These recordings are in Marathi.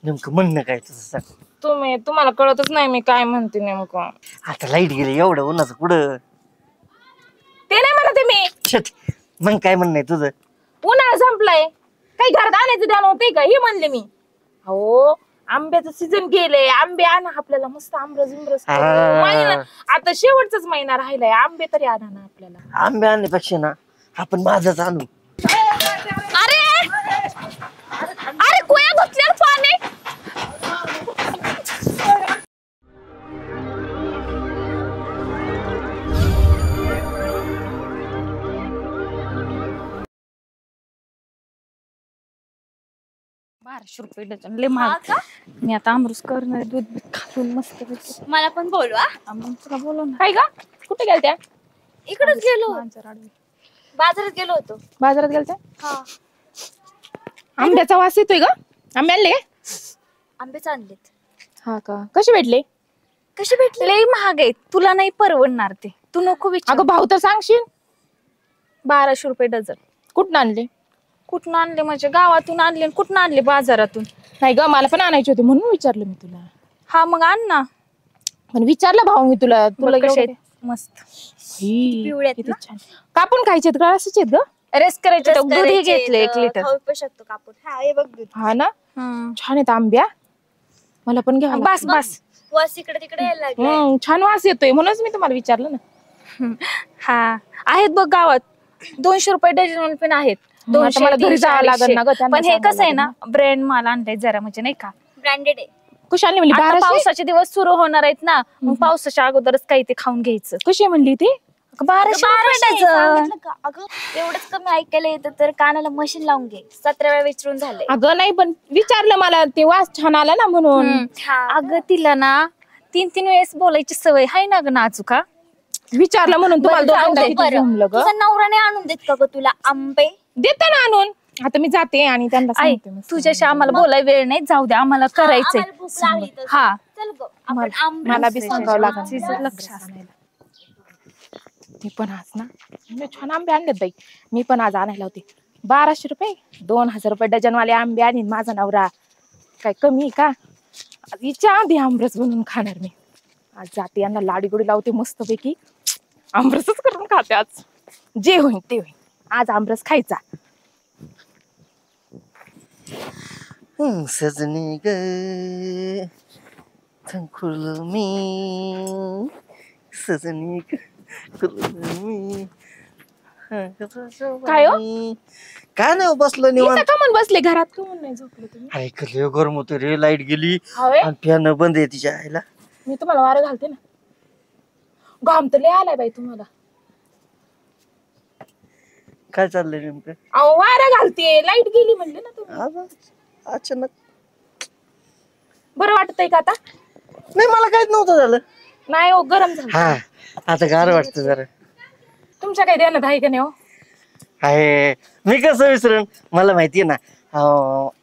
नेमकं म्हणणं काय तुझं सांग. तुम्हाला कळतच नाही मी काय म्हणते नेमकं. आता लाईट गेली एवढं उन्हाचं पुढं. ते नाही म्हणते मी. छट, मग काय म्हणणं आहे तुझं? उन्हाळा संपलाय, काही घरात आणायचं ध्यान होते का हे म्हणले मी. हो, आंब्याचं सीझन गेले, आंबे आणा आपल्याला मस्त आंबरस बिंबरस करू. आता शेवटचाच महिना राहिलाय, आंबे तरी आणा ना आपल्याला. आंबे आणण्यापेक्षा ना आपण माझाच आणू. अरे अरे कोया घुसल्यावर पाणी. ₹12 डझन लय महाग. मी आता आमरस करणार, दूध खाऊन मस्त. मला पण बोलवा. तुला बोलव ना. काय का कुठे गेलत्या? इकडेच गेलो, बाजारात गेलो होतो. बाजारात गेलत्या? हा. आंब्याचा वास येतोय का? आंबे आणले? आंबेच आणलेत. हा का, कसे भेटले? कसे भेटले? लय महाग आहेत, तुला नाही परवडणार ते. तू नको विचार. अगं भाव तर सांगशील. ₹12 डझन. कुठून आणले? कुठून आणले म्हणजे गावातून आणले, कुठून आणले? बाजारातून. नाही ग, मला पण आणायचे होते म्हणून विचारलं मी तुला. हा मग आण ना. पण विचारलं भाऊ मी तुला. तुला कसे मस्त पिवळ्यात छान. कापून खायचे का असेच आहेत ग? रेस करायचे. दूध घेतले 1 लिटर. खाऊ पण शकतो कापून. हा हे बघ दूध. हा ना, छान आहेत आंब्या. मला पण घ्या. बस बस, वास इकडे तिकडे यायला लागला. छान वास येतोय म्हणूनच मी तुम्हाला विचारलं ना. हा आहेत बघ गावात. ₹200 डझन पण आहेत. 200 मला घरी जावं लागेल ना ग. पण हे कसं आहे ना, ब्रँड माल आणलाय जरा, म्हणजे नाही का ब्रँडेड आहे. कशी आणली म्हणली? आता पावसाचे दिवस सुरू होणार आहेत ना, मग पावसाच्या अगोदरच काही ते खाऊन घ्यायचं. कशी म्हणली ती? ₹12 डझन. अगं एवढंच कमी ऐकायला येतं तर कानाला मशीन लावून घे. 17 वेळा विचारून झालंय. अगं नाही, पण विचारलं मला, ते वास छान आला ना म्हणून. अगं तिला ना 3-3 वेळेस बोलायची सवय आहे ना ग नाजुका. विचारलं म्हणून तुम्हाला जमलं ग. तुझा नवराने आणून देत का ग तुला आंबे? देता ना आणून. आता मी जाते आणि त्यांना सांगते. तुझ्याशी आम्हाला बोलाय वेळ नाही, जाऊ दे, आम्हाला करायचंय. हा मला बी सांगावं लागेल. लक्षात. मी पण आज ना छान आंबे आणलेत बाई. मी पण आज आणायला होते. ₹1200, ₹2000 डझन वाले आंबे आणीन माझा नवरा. काय कमी का? हिच्या आधी आमरस बनवून खाणार मी. आज जाते, यांना लाडी गोडी लावते मस्त पैकी. आमरसच करून खाते आज. जे होईल ते होईल, आज आमरस खायचा. सजनी ग थंकुल मी, सजनी ग मी. काय हो? काय नाही बसलो निवांत. का म्हणून बसले घरात? का म्हणून नाही झोपले तुम्ही? ऐकलं गरम होतं रे, लाईट गेली आणि फॅन बंद आहे तिच्या आईला. मी तुम्हाला वारं घालते ना. घाम तर लय आलाय बाई तुम्हाला. काय चाललंय नेमकं? अहो वारं घालते, लाईट गेली म्हणले ना तुम्ही. अचानक. बरं वाटतंय का आता? नाही, मला काहीच नव्हतं झालं. नाही हो, गरम झालं. हा, आता गार वाटतं जरा. तुमच्या काही ध्यानात आहे का नाही हो? आहे, मी कसं विसरण. मला माहितीये ना,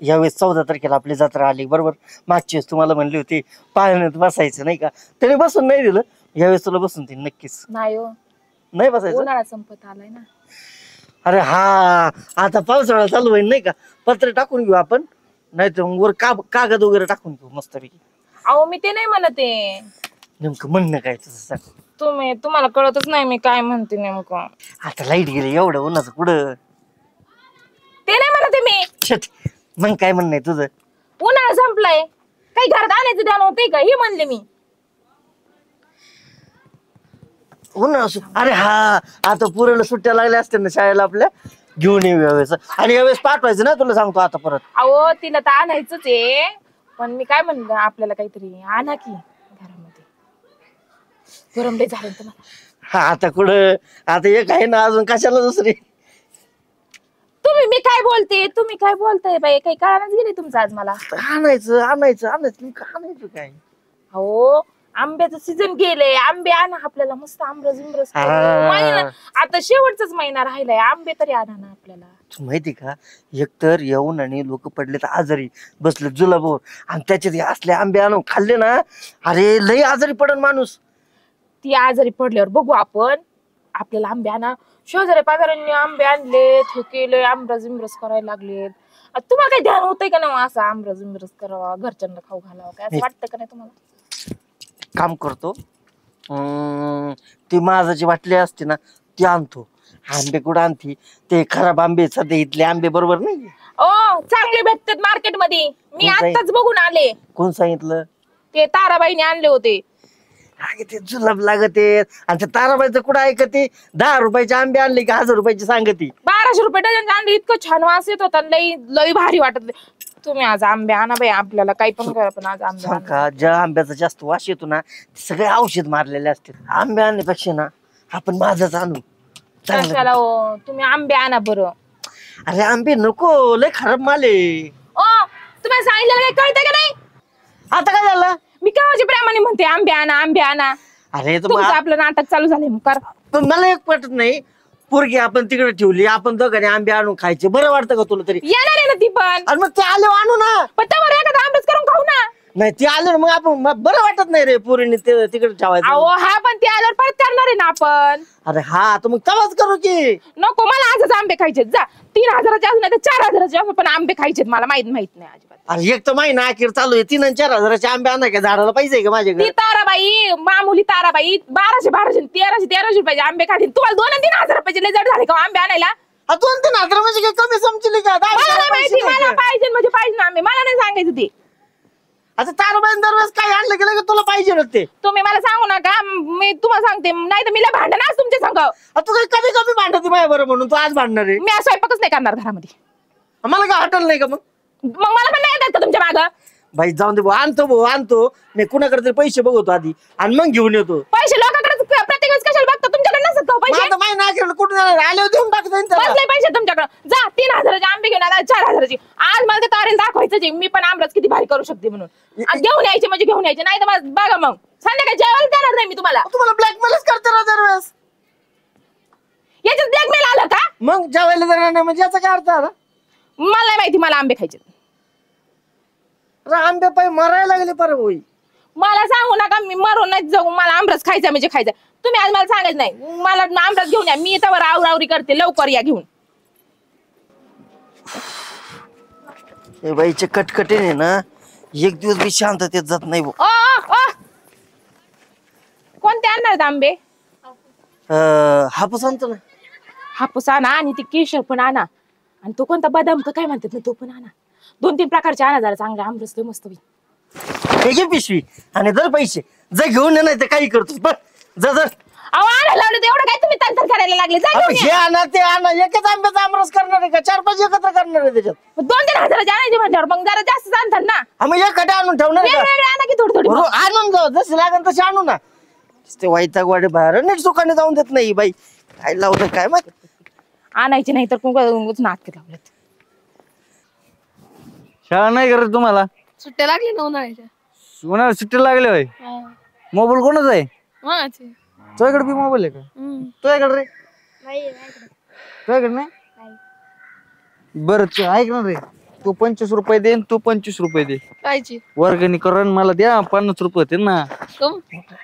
यावेळेस 14 तारखेला आपली जत्रा आली बरोबर. मागची वेळेस तुम्हाला म्हणली होती पाळण्यात बसायचं नाही का, त्याने बसून नाही दिलं. यावेळेस तुला बसून देईन नक्कीच. नाही हो, नाही बसायचं. उन्हाळा संपत आलाय ना. अरे हा, आता पावसाळा चालू होईल नाही का, पत्र टाकून घेऊ आपण. नाही तर वर कागद वगैरे टाकून घेऊ मस्तपैकी. अहो मी ते नाही म्हणत आहे. नेमकं म्हणणं काय तुझं सांग. तुम्हाला कळतच नाही मी काय म्हणते नेमकं. आता लाईट गेली एवढं उन्हाचं पुढं. ते नाही म्हणत मी. छट, मग काय म्हणणं आहे तुझं? उन्हाळा संपलाय, काही घरात आणायचं ध्यान होते का हे म्हणले मी. उन्हाळा अरे हा, आता पुरेला सुट्ट्या लागल्या असते ना शाळेला आपल्या, घेऊन येऊ यावेळेस. आणि यावेळेस पाठवायचं ना तुला सांगतो आता परत. अहो तिला तर आणायचंच आहे, पण मी काय म्हणलं आपल्याला काहीतरी आणा की घरामध्ये. गरम लय झालं तुम्हाला. हा, आता कुठं, आता एक आहे ना अजून, कशाला दुसरी. मी काय बोलते, तुम्ही काय बोलताय बाई? काही कळानच गेली तुमचं आज मला. आणायचं आणायचं आणायचं आणायचं काय. हो, आंब्याचं सीझन गेले, आंबे आणा आपल्याला मस्त आमरस बिमरस करू. आता शेवटचाच महिना राहिलाय, आंबे तरी आणा ना आपल्याला. माहिती का, एकतर येऊन आणि लोक पडले तर आजारी बसले जुलाबोर, आणि त्याच्यात असले आंबे आणून खाल्ले ना, अरे लय आजारी पडन माणूस. ती आजारी पडल्यावर बघू आपण. आपल्याला आंबे आणा. शेजारी पाजारांनी आंबे आणले, केले, आमरस बिमरस करायला लागलेत. तुम्हाला काही ध्यान होतंय का ना असं आमरस बिमरस करावा घरच्यांना खाऊ घालावं काय असं वाटतं का नाही तुम्हाला? काम करतो, ती माझाची बाटली असते ना ती आणतो. आंबे कुठं आणती? ते खराब आंबे सध्या इथले आंबे बरोबर नाही. ओ चांगले भेटतात मार्केट मध्ये, मी कोण आताच बघून आले. कोण सांगितलं? ते ताराबाईने आणले होते. अगे ते जुलाब लागते आणि ते ताराबाईचं कुठं ऐकते? 10 रुपयाचे आंबे आणले की 1000 रुपयाची सांगती. 1200 रुपये डझन आणले, इतकं छान वास येत होता, लई लई भारी वाटत होते. तुम्ही आज आंबे आणा बाई, आपल्याला काही पण करा पण आज आंबे आणा. का ज्या आंब्याचा जास्त वास येतो ना ते सगळे औषध मारलेले असते. आंबे आणण्यापेक्षा ना आपण माझाच आणू चांगलं. कशाला हो, तुम्ही आंबे आणा बरं. अरे आंबे नको, लय खराब माल आहे. ओ तुम्हाला सांगितलं काही कळतं का नाही? आता काय झालं? मी केव्हाची प्रेमाने म्हणते आंबे आणा आंबे आणा. अरे तुमचं आपलं नाटक चालू झालंय मग कर. पण मला एक पटत नाही. पोरगी आपण तिकडे ठेवली, आपण दोघांनी आंबे आणून खायचे, बरं वाटतं का तुला तरी? येणार आहे ना ती पण. आणि मग ते आले आणू ना. पण त्यावर एखादा आंबेच करून खाऊ ना. नाही ते आले ना मग आपण बरं वाटत नाही रे पोरीने ते तिकडे ठेवायचं. अहो हा पण ते आल्यावर परत करणार आहे ना आपण. अरे हा तर मग तवाच करू की. नको मला आजच आंबे खायचे. जा 3000चे असू नाही तर 4000चे असू, पण आंबे खायचे मला माहित नाही अजिबात. अरे एक तर महिना अखेर चालू आहे, 3 आणि 4000चे आंबे आणा का? झाडाला पैसे आहे का माझ्याकडे? ती ताराबाई मामुली ताराबाई 1200 1300 रुपयाचे आंबे खातील. तुम्हाला 2 आणि 3000 रुपयाचे लय जड झाले का आंबे आणायला? 2-3 हजार म्हणजे काय कमी समजली का? मला नाही माहिती, मला 10 पाहिजे म्हणजे पाहिजे ना आंबे, मला नाही सांगायचं ते. आता ताराबाईन दरवेळेस काय आणलं गेलं की तुला पाहिजे ना ते. तुम्ही मला सांगू नका, मी तुम्हाला सांगते, नाही तर मी लय भांडण आज तुमच्या संग. तू काही कमी कमी भांडते माझ्या बरं म्हणून तू आज भांडणार आहे. मी आज स्वयंपाकच नाही करणार घरामध्ये. मला काय हटल नाही का मग? मग मला पण नाही येतात का तुमच्या मागं? भाई जाऊन दे भाऊ, आणतो मी कुणाकडे तरी पैसे बघतो आधी आणि मग घेऊन येतो. पैसे लोकांकडे प्रत्येक वेळेस कशाला बघता? तुमच्याकडे नसत का पैसे? माझं माहिती नाही कुठून आले देऊन टाकतो बसले पैसे तुमच्याकडे. जा 3000चे आंबे घेऊन आला, 4000चे. आज मला ते तारेल दाखवायचं जे मी पण आमरस किती भारी करू शकते म्हणून. आणि घेऊन यायचे म्हणजे घेऊन यायचे, नाही तर मग बघा मग संध्याकाळी जेवायला देणार नाही मी तुम्हाला. तुम्हाला ब्लॅकमेलच करते ना दरवेळेस. याच्यात ब्लॅकमेल आलं का? मग जेवायला देणार नाही म्हणजे याचा काय अर्थ आला? मला नाही माहिती, मला आंबे खायचे. आंबे पाय मरायला लागले पर होई. मला सांगू नका, मी मरून नाही जाऊ, मला आमरस खायचा म्हणजे खायचा. तुम्ही आज मला सांगायचं नाही, मला आमरस घेऊन या, मी त्यावर आवरावरी करते, लवकर या घेऊन. हे बाईचे कटकटीने ना एक दिवस बी शांततेत जात नाही भाऊ. कोणते आणणार आहेत आंबे? हापूस आणतो ना. हापूस आणा आणि ते केशर पण आणा, आणि तो कोणता बदाम का काय म्हणतात ना तो पण आणा. 2-3 प्रकारचे आणा, जरा चांगले आमरस लय मस्त होईल. हे घे पिशवी आणि दर पैसे जा घेऊन ये, नाही तर काही करतो बघ. जा अहो आणायला लावलं तर एवढं काय तुम्ही तंतर करायला लागले? जा घेऊन हे या. आणा ते आणा, एकच आंब्याचा आमरस करणार आहे का? 4-5 एकत्र करणार आहे त्याच्यात? 2-3 हजाराचे आणायचे म्हणल्यावर मग जरा जास्त आणतात ना. मग एक कटे आणून ठेवणार आहे का? वेगवेगळे आणा की थोडी थोडी. आणून जाऊ, जसे लागेल तसे आणू ना. ते वैताग वाडे बाहेर नीट सुखाने जाऊन देत नाही बाई. काय लावलं काय मग? आणायचे नाही तर उगाच नाटक लावलेत. शाळा नाही करत तुम्हाला? सुट्ट्या लागली ना उन्हाळ्याच्या. उन्हाळ्यात सुट्टी लागले होय. मोबाईल कोणाचा आहे? माझे. तुझ्याकडे बी मोबाईल आहे का? तुझ्याकडे रे? तुझ्याकडे नाही? बरं ऐक ना रे, तू 25 रुपये दे, तू 25 रुपये दे. कायची? वर्गणी करून मला द्या 50 रुपये होते ना. कम?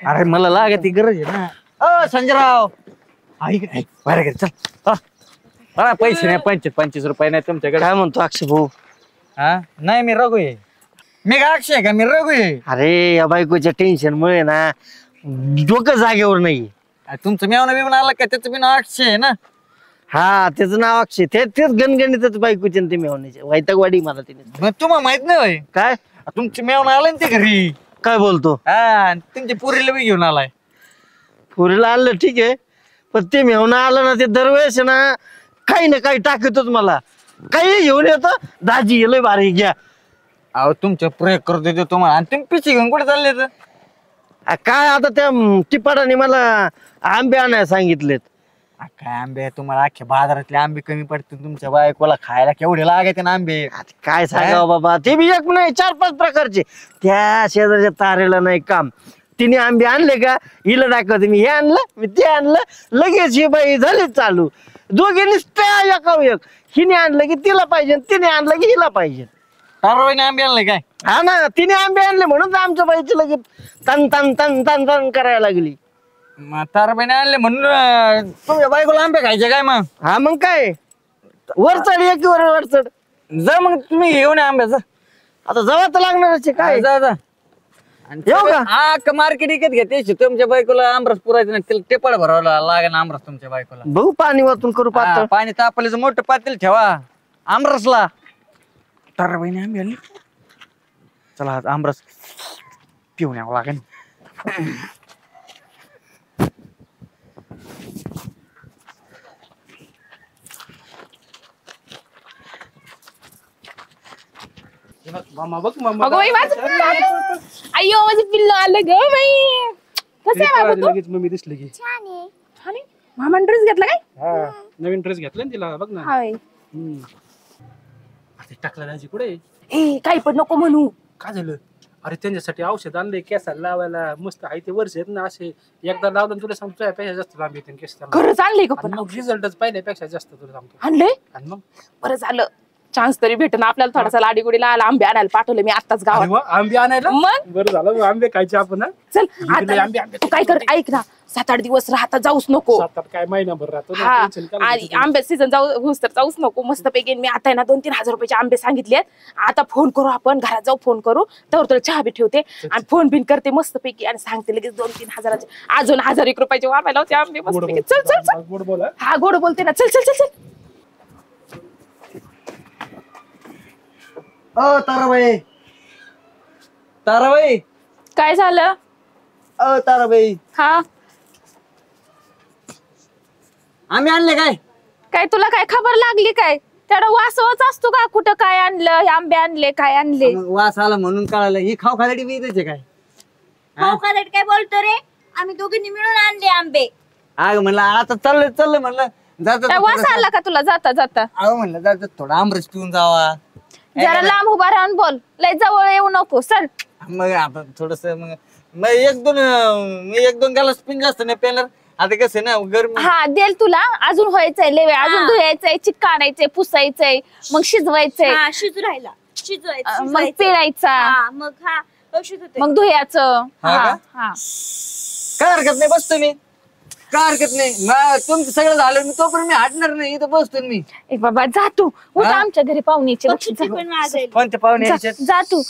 अरे मला लागत ती गरज आहे ना. संजयराव ऐक बरं चल. मला पैसे नाही, 25 रुपये नाही तुमच्याकडे. काय म्हणतो अक्षय भाऊ? हा नाही, मी रघु आहे. मी का अक्षय आहे का? मी रघु आहे. अरे या बायकोच्या टेन्शन मुळे ना डोकं जागेवर नाही. तुमचं मेवना बिवना आला का? त्याचं बी नाव अक्षय आहे ना. हा त्याचं नाव अक्षय. तेच गणगणितच बायकोचे ते मेवण्याचे वैतागवाडी मला तिने. मग तुम्हाला माहित नाही होय? काय तुमची मेवना आला ना ते घरी. काय बोलतो? हा तुमच्या पुरीला बी घेऊन आलाय. पुरीला आणलं ठीक आहे, पण ते मेवणं आलं ना ते दरवेळेस ना काही ना काही टाकतोच मला. काही घेऊन येतो, दाजी गेलोय भारी घ्या. अहो तुमच्या प्रयोग करत होते तुम्हाला, आणि तुम्ही पिशी घेऊन कुठे चालले तर? काय आता त्या टिपाडाने मला आंबे आणायला सांगितलेत. काय आंबे तुम्हाला? अख्ख्या बाजारातले आंबे कमी पडते तुमच्या बायकोला खायला केवढे लागायचे ना आंबे. आता काय सांगावं बाबा, ते बी एक नाही 4-5 प्रकारचे. त्या शेजारच्या तारेला नाही काम, तिने आंबे आणले का हिला दाखवते, मी हे आणलं मी ते आणलं, लगेच ही बाई झाली चालू. दोघींनी एक हिने आणलं की तिला पाहिजे, तिने आणलं की हिला पाहिजे. ताराबाईने आंबे आणले काय? हा ना, तिने आंबे आणले म्हणून तर आमच्या बाईची लगेच तन तन तन तन तन करायला लागली. मग ताराबाईने आणले म्हणून तुमच्या बायकोला आंबे खायचे काय? मग हा मग काय वर चढ एक वर चढ. जा मग तुम्ही घेऊन या आंब्याचा. आता जवळ तर लागणारच आहे काय. जा जा. आणि येऊ का? हा मार्केट विकत घेते तुमच्या बायकोला आमरस पुरायचं नाही तिला टेपड भरावला लागेल आमरस तुमच्या बायकोला. बघू पाणी वाचून करू हा, पातळ. पाणी तापल्याचं मोठं पातेल ठेवा आमरसला. तर बहिणी आंबे आली. चला आज आमरस पिऊन यावं लागेल. अगं बाई माझं अय्यो माझं पिल्लं आलं ग बाई. कसं आहे बाबा तू? लगेच मम्मी दिसली की हा नाही? मामाने ड्रेस घेतला काय? हा नवीन ड्रेस घेतला ना तिला बघ ना. हाय. ते टाकला दाजी कुठे ए काही पण नको म्हणू. काय झालं? अरे त्यांच्यासाठी औषध आणले केसाला लावायला मस्त आहे ते वर्ष आहेत ना असे एकदा लावलं तुला सांगतो पेक्षा जास्त लांब येते केसाला. खरंच आणलंय का पण? मग रिझल्टच पहिल्यापेक्षा जास्त तुला सांगतो. आणलंय? आणि मग बरं झालं चान्स तरी भेटन आपल्याला थोडासा लाडीगुडीला आंबे आणायला पाठवले मी आत्ताच अरे गावात. वा, आंबे आणायला मग बरं झालं मग आंबे खायचे आपण हा? चल इकडे आता आंबे तू काय कर ऐक ना 7-8 दिवस राहता जाऊच नको. 7-8 काय महिनाभर राहतो ना, हा tension काय आणि नसतं. आंबे सीझन होऊस तर जाऊच नको. मस्त पैकी मी आता आहे ना 2-3 हजार रुपयाचे आंबे सांगितलेत. आता फोन करू आपण घरात जाऊ फोन करू तर तुला चहा बी ठेवते आणि फोन बिन करते मस्त पैकी आणि सांगते लगेच 2-3 हजाराचे अजून 1000 रुपयाचे वापायला होते आंबे मस्त गोड पैकी. बोल. चल चल चल गोड बोला. हा गोड बोलते ना. चल चल चल चल. ताराबाई ताराबाई काय झालं? ताराबाई हा आम्ही आणले काय? काय तुला काय खबर लागली काय? तेवढा वासवच असतो का कुठं काय आणलं हे आंबे आणले काय आणले? मग वास आला म्हणून कळालं ही खाऊ खासाठी बी इथेच आहे काय? भाऊ खादड काय बोलतो रे? आम्ही दोघींनी मिळून आणले आंबे. अग म्हणलं आता चाललं म्हणलं काय वास जात आला का तुला जाता जाता? अहो म्हणलं जात थोडा आमरस पिऊन जावा. जरा लांब उभा राहून बोल लय जवळ येऊ नको सर. मग आता थोडस मग मी एक दोन ग्लास पिऊन जास्त नाही पेणार. आता कसं आहे ना गरमी. हा देल तुला अजून व्हायचंय लय वेळ अजून धुयायचंय चिक्का आणायचंय पुसायचंय मग शिजवायचंय हा शिजू राहिला शिजवायचं मग पिळायचा मग हा औषध होते. मग धुयाचं. हा हा का? हा काय हरकत नाही बसतो मी काय हरकत नाही. मग तुमचं सगळं झालं मी तोपर्यंत मी हटणार नाही इथं बसतो मी. ए बाबा जा तू उठ हा? आमच्या घरी पाहुणीचे पक्षी पण वाजेल. कोणते पाहुणे यायचे? जा तू.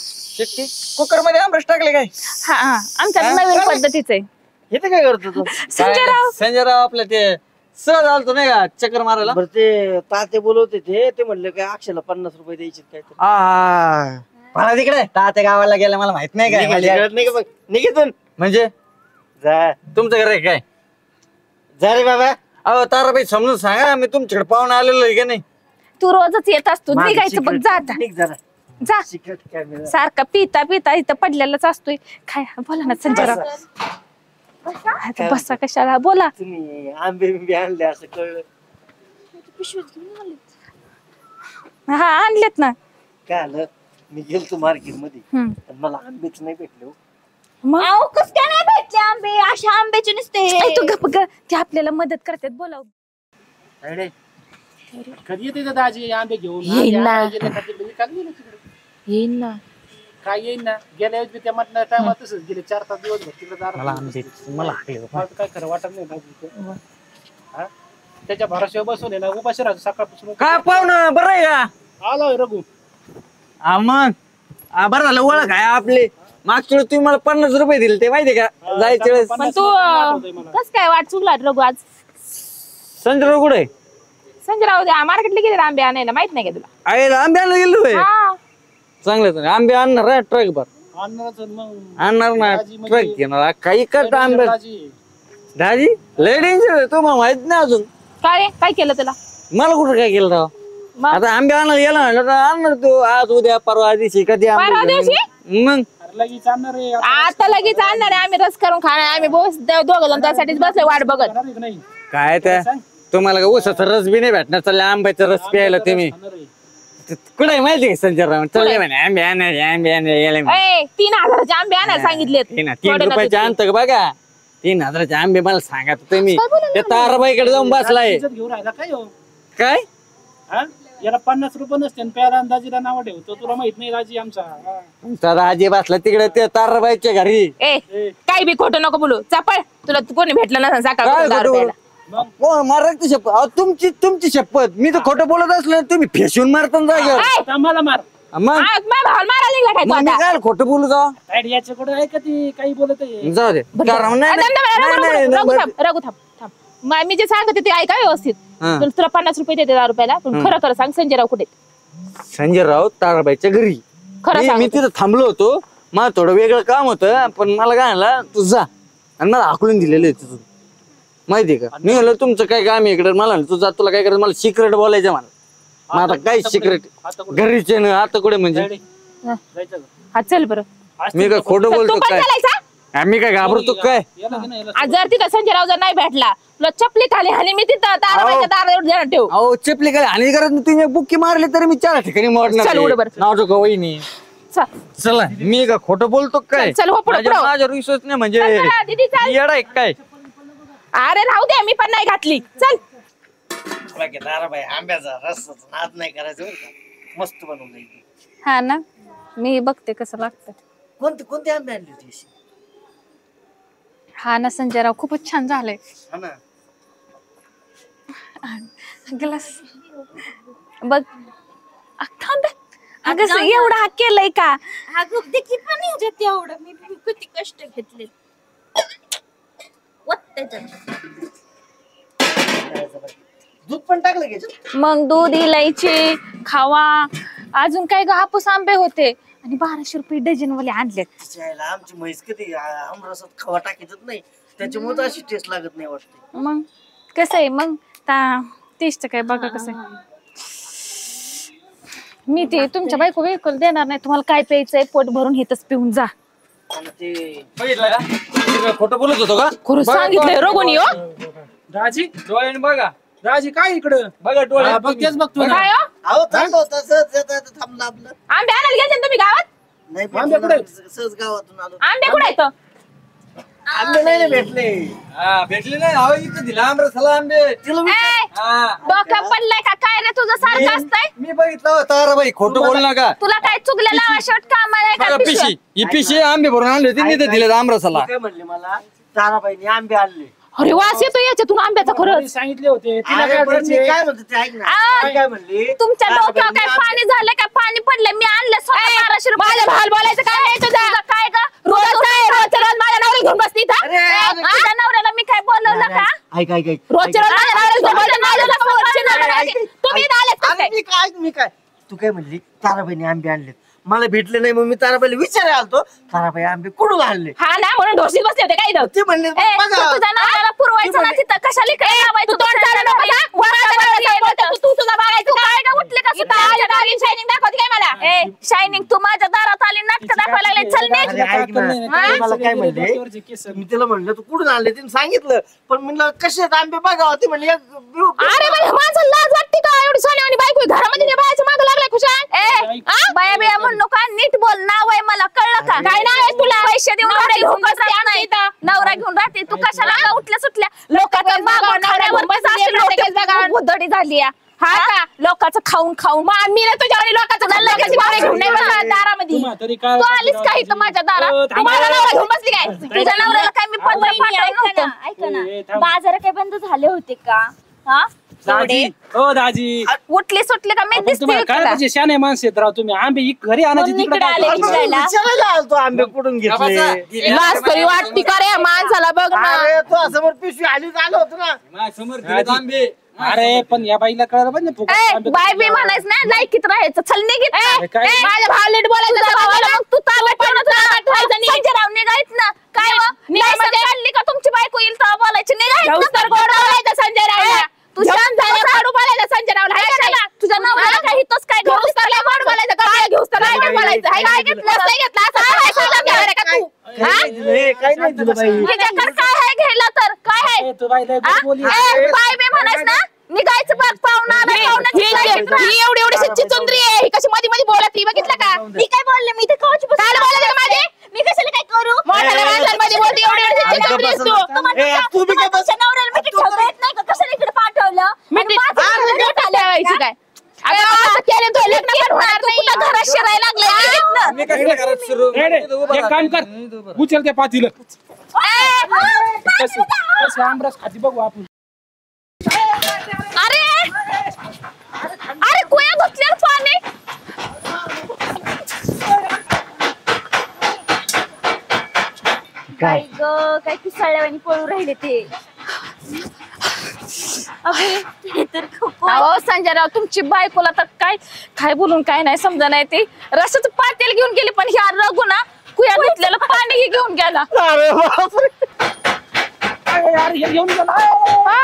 कुकर मध्ये आमरस टाकले काय? हा हा आमच्या हा? नवीन पद्धतीचं आहे. इथे काय करतो तू? संजयराव संजयराव आपलं ते सहज आलतो नाही का चक्कर मारायला. बरं ते ताते बोलवते ते म्हणले काय अक्षयला 50 रुपये द्यायचे काय तर. मला तिकडे तात्या गावाला गेला मला माहित नाही काय निघाली, कळत नाही का बघ निघितून म्हणजे जा तुमचं घर आहे काय? जा रे बाबा. अहो ताराबाई समजून सांगा मी तुमच्याकडे पाहुणे आलेलो आहे का नाही. तू रोजच येत असतो माझं निघायचं बघ secret जा आता. निघ जरा जा सिक्रेट कॅमेरा. सारखा पिता पिता इथं पडलेलाच असतोय. काय बोला ना संजयराव. आता बसा कशाला बोला. तुम्ही आंबे बिंबे आणले असं कळलं. हा आणलेत ना. काय आलं मी गेलतो मार्केट मध्ये हम्म. पण मला आंबेच नाही भेटले हो. मग अहो कस काय नाही भेटले आंबे अशा आंब्याचे नुसते. ए, तू गप ग ते आपल्याला मदत करतात बोलाव. अरे, कधी येते का दाजी आंबे घेऊन? येईन आंबे ना. आणायला गेले का तिकडे विकायला गेले तिकडे? येईन ना. काय येईन ना गेल्या वेळेस बी त्या मटणा टायमात तसंच गेले 4-5 दिवस तिकडे मला काय खरं वाटत नाही दाजी. हा? त्याच्या भरोश्यावर बसून आहे ना उपाशी राहतो सकाळपासून. काय पाहुणं बरं आहे का? आलोय रघु. मग बरं झालं ओळख आहे आपली. मागच्या वेळेस तुम्ही मला 50 रुपये दिले ते माहितीये का जायच्या वेळेस. पण तू कस काय वाट चुकला रघु आज? संजयराव कुठे? संजयराव मार्केटला गेले आंबे आणायला माहित नाही का तुला? आहे आंबे आणायला गेलो होय. हा चांगलं आंबे आणणार आहे ट्रक भर आणणारच मग आणणार ना दाजी म्हणजे- ट्रक घेणार काही करता आंबे. दाजी दाजी लय डेंजर तुम्हाला माहित नाही अजून. काय रे काय केलं तुला? मला कुठं काय केलं राव. मग आता आंबे आणायला गेला म्हणलं तर आणणार तू आज उद्या परवा दिवशी कधी आंबे परवा घेऊन. दिवशी? मग अरे लगेच आणणार आहे. आता लगेच आणणार आहे आम्ही रस करून खाणार आम्ही बस दोघं जण त्यासाठीच बसले वाट बघत. आणणार आहे का नाही? काय त्या तुम्हाला का ऊसाचा रस बी नाही भेटणार चालले आंब्याचा रस प्यायला तुम्ही. आणणार आहे. कुठे माहिती का संजयराव चालले म्हणे आंबे आणायचे आंबे आणायचे. ए 3000चे आंबे आणायला सांगितलेत. 3 रुपयाचे आणतं का बघा 3000चे आंबे मला सांगा तर तुम्ही त्या ताराबाईकडे जाऊन बसलाय इज्जत घेऊन राहिला काय हो? काय. हा? याला 50 रुपये नसते आणि प्याला अंदाजीला नाव ठेवतो तुला माहित नाही राजी आमचा. हा. तुमचा राजे बसला तिकडे त्या ताराबाईच्या घरी. ए काही बी खोटं नको बोलू चपळ तुला कोणी भेटलं नसेल काय सकाळ खोटं बोलू? कोण मारत शपथ? अहो, तुमची शपथ. मी तर खोटं बोलत असलं तुम्ही फेशून मारता ना जागेवर. आता मला मार मग मारायला निघला काय तू मग मी आता? काय खोटं बोलू जा? काय याच्याकडे आहे का ती काही बोलत आहे जाऊ दे. कारण नाही, नाही, रघु नाही, थांब थांब. मी जे सांगते ते ऐका व्यवस्थित. हा. तुला 50 रुपये देते 10 रुपयाला. पण खरं खरं सांग संजयराव कुठे? संजय राऊत ताराबाईच्या घरी. खरं सांग. मी तिथं थांबलो होतो. मला थोडं वेगळं काम होतं पण मला काय झालं तू जा आणि मला हाकलून दिलेलं आहे तिथून माहितीये का. मी म्हणलं तुमचं काय काम आहे इकडे. मला तू जा तुला काय करायचं मला सिक्रेट बोलायचं मला. मग आता काय सिक्रेट घरीचे ना आता कुठे म्हणजे जायचं का? हा चल बरं. मी काय खोटं तू बोलतो पण काय चालायचा? आम्ही काय घाबरतो काय. याला घे ना, याला. आज जर तिथं संजयराव जर नाही भेटला तुला चपली खाली आणि मी तिथं ताराबाईच्या दारावर ध्यान ठेव. अहो चपली काय आणि करत तुम्ही बुक्की मारले तरी मी 4 ठिकाणी मोडणार चल, उडं बरं. नाव ठेव वहिनी. चल. चला मी का खोटं बोलतो काय. चल, हो, पुढं, पुढं. माझ्यावर विश्वास नाही म्हणजे चल, चला, दीदी, चल. येडा आहे काय. अरे राहू दे मी पण नाही घातली. चल. ताराबाई आंब्याचा रसाचा नाद नाही करायचं बरं का. मस्त बनवलं इथे. हा ना मी बघते कसं लागतं. कोणते आंबे आणले होते अशी? हा ना संजयराव खूपच छान झालंय. हा ना. ग्लास बघ थांब अगं एवढा हा केलंय का. अगं देखील पण ह्याच्यात एवढं मी किती कष्ट घेतले. दूध पण टाकलं की याच्यात? मग दूध इलायची खावा अजून काय ग हापूस आंबे होते आणि 1200 रुपये डझन वाले आणलेत. तिच्या आमची म्हैस कधी आमरसात खवा टाकायचंच नाही त्याच्यामुळे अशी टेस्ट लागत नाही वाटते. मग कसं आहे मग टेस्ट काय बघा कसं आहे. मी ते तुमच्या बायको वेळकल देणार नाही. तुम्हाला काय प्यायचंय पोट भरून हेच पिऊन जा. आणि ते बघितलं का मी काय खोटं बोलत होतो का. खरं सांगितलंय रघुनी हो. राजी डोळ्याने बघा राजी काय इकडं बघा डोळे हा, बघ तेच बघतो ना. काय हो? अहो थांबलो थांबलं आपलं. आंबे आणायला गेले ना तुम्ही गावात? नाही आंबे कुठे? भेटले, सहज गावातून आलो. आंबे कुठे आहेत? आंबे नाही ना भेटले. हा भेटले नाही अहो इथं दिला आमरसाला आंबे. डोक्यात पडलाय का काय रे तुझं सारखं असतंय. मी बघितलं ताराबाई खोटं बोल नका. तुला काय चुकलं लावा शेवट कामाला आहे बघा का पिशव्या? पिशी ही पिशी आंबे भरून आणले होते मी तर दिले आमरसाला. काय म्हणले मला ताराबाईने आंबे आणले. अरे वास येतो याच्यातून आंब्याचा मी खरंच. सांगितले होते तिला अरे काय पण मी द्यायचे? काय म्हणते ते ऐक ना. आ, मी काय म्हणली तुमच्या डोक्यावर काय ताराबाईने पाणी झालं काय पाणी पडलं मी आणलं स्वतः 1200 रुपये. माझ्या भाल बोलायचं काय आहे तुझं? काय ग रोज काय रोजच्या रोज माझ्या नवऱ्याला घेऊन बसती इथं? अरे, अरे, तुझ्या नवऱ्याला मी काय बोलवलं का. ऐक ऐक ऐक रोजच्या रोज माझ्या नवऱ्याला घेऊन बसती. माझ्या नवऱ्याला नवरा आहे. तुम्ही इथं आलेत कसं अरे, काय? मी काय तू काय म्हणली ताराबाईने आंबे आणले मला भेटले नाही मग मी ताराबाईला विचारायला आलतो ताराबाई आंबे कुठून आणले. हा ना म्हणून ढोशीत बसले होते काय इथं? ते म्हणले ए, तू बघा तुझ्या नवऱ्याला पुरवायचं ना तिथं कशाला इकडे लावायचं तू तोंड चालू नको का? माझ्या नवऱ्याला सांगतो, तू तुझा बघायचं काय ग उठले का इथं आल्या डार्लिंग शायनिंग दाखवते काय मला? ए शायनिंग तू माझ्या दारात आली नाटक दाखवायला लागले चल निघ. अरे ऐक ना ते मला काय म्हणले मी त्याला म्हणलं तू कुठून आणले तिने सांगितलं पण म्हणलं कसे आहेत आंबे बघा होते म्हणले अरे बाई माझं लाज वाटते का एवढी सोन्यावानी बायको आहे. घरामध्ये नाही बायचं मागं लागलाय खुशाल. ए बाया बिया म्हणू का नीट बोल नाव आहे मला कळलं का. काय नाव आहे तुला? पैसे देऊन नवरा राहते, घेऊन हुकत बसते राहत नाही. आमच्या इथं. नवरा घेऊन राहते तू कशाला ग उठल्या सुटल्या लोकांचं लोकांचं मागं नवरा घेऊन बसते, लेकरं जगाड. उधडी झाली या. हा का? लोकांचं खाऊन खाऊन मग मी ना तुझ्या आणि लोकांचं लोकांची बावडे घेऊन नाही बसत दारामध्ये. तुम्हा तरी काय तू आलीस का इथं माझ्या दारात. हो, तू माझा नवरा घेऊन बसली काय? तुझ्या नवऱ्याला काय मी पत्र पाठवलं ऐका नव्हतं. ना ऐका ए, ना थांब. बाजार काय बंद झाले होते का. हा दाजी हो दाजी उठली सुटली का मी आपण दिसते तुम्हाला काय का? पाहिजे शाने माणसं आहेत राव तुम्ही आंबे घरी आणायचे म्हणून तिकडे इकडे आले काय विचारायला. विचारायला आलतो आंबे कुठून घेतले. लाज तरी वाटती का रे माणसाला बघ ना. अरे तो समोर पिशवी आलीच आलो होतो ना. समोर दिलेत आंबे. अरे पण या बाईला कळलं पाहिजे ना फुकट ए आंबे बाय बी म्हणायचं नाही लायकीत राहायचं चल निघित. काय? माझ्या भावाला नीट बोलायचं तुझ्या जरा भावाला बोला. मग तू ताब्यात ठेवून ठेवायचं नाही. संजयराव निघायच ना काय हो? निघायचं लायसन म्हणजे? काढली का तुमची बायको येईल तेव्हा बोलायची घेऊस तर गोड निघायचं. बोलायचं संजय रावला. तू घेऊस शांत तर बसा. गोड बोलायचं संजय रावला. हाय का नाही? तुझ्या नवऱ्याला काही हितच काय घेऊस तर लय गोड बोलायचं का? काय घेऊस तर लय गोड बोलायचं. हाय काय काय घेतलं? घेतलं? नसलं घेतलं. असं बोलायचं तुझा नवरा आहे का तू? काय नाही दिलं, हे काय नाही दिलं बाई. हिच्याकडे काय आहे घ्यायला तर काय आहे ए, तू बाईला हा? बोली ए, बाय बे म्हणायच ना निघायचं बघ पाहुणा आलाय, पाहुण्याची लायकीत राहा. ही एवढी एवढी चिचुंद्री आहे. ही कशी मध्ये मध्ये बोलत ही बघितलं का? मी काय बोलले मी ते कवच काय बोलायचं का माझे? मी कशाला काय करू. मोठ्या माणसांमध्ये बोलते एवढी एवढी चिचुंद्री आहेस तू. ए, तू बी काय बस. तुमच्या नवऱ्याला मी ठेवता येत नाही का कशाला इकडे पाठवलं. मिठी- आणि माझं हा, मिठी घर टाळल्या व्हायची काय? अगं, असं केलं तो लग्न पण होणार तू नाही. कुठं घरात शिरायला लागले मी कसं घरात सुरू ए, रे, एक काम कर उचल त्या पातीला कसं आमरस खाती बघू आपण काय? काय ग काय पिसाळल्यावानी पळू राहिले ते. अगं, ते तर खूप अहो संजयराव तुमची बायकोला तर काय काय बोलून काय नाही समजा नाही ते रसाचं पातेल घेऊन गेली पण ह्या रघु ना कुया धुतलेलं पाणी घेऊन गेला. अरे बापरे. येऊन गेला. हा,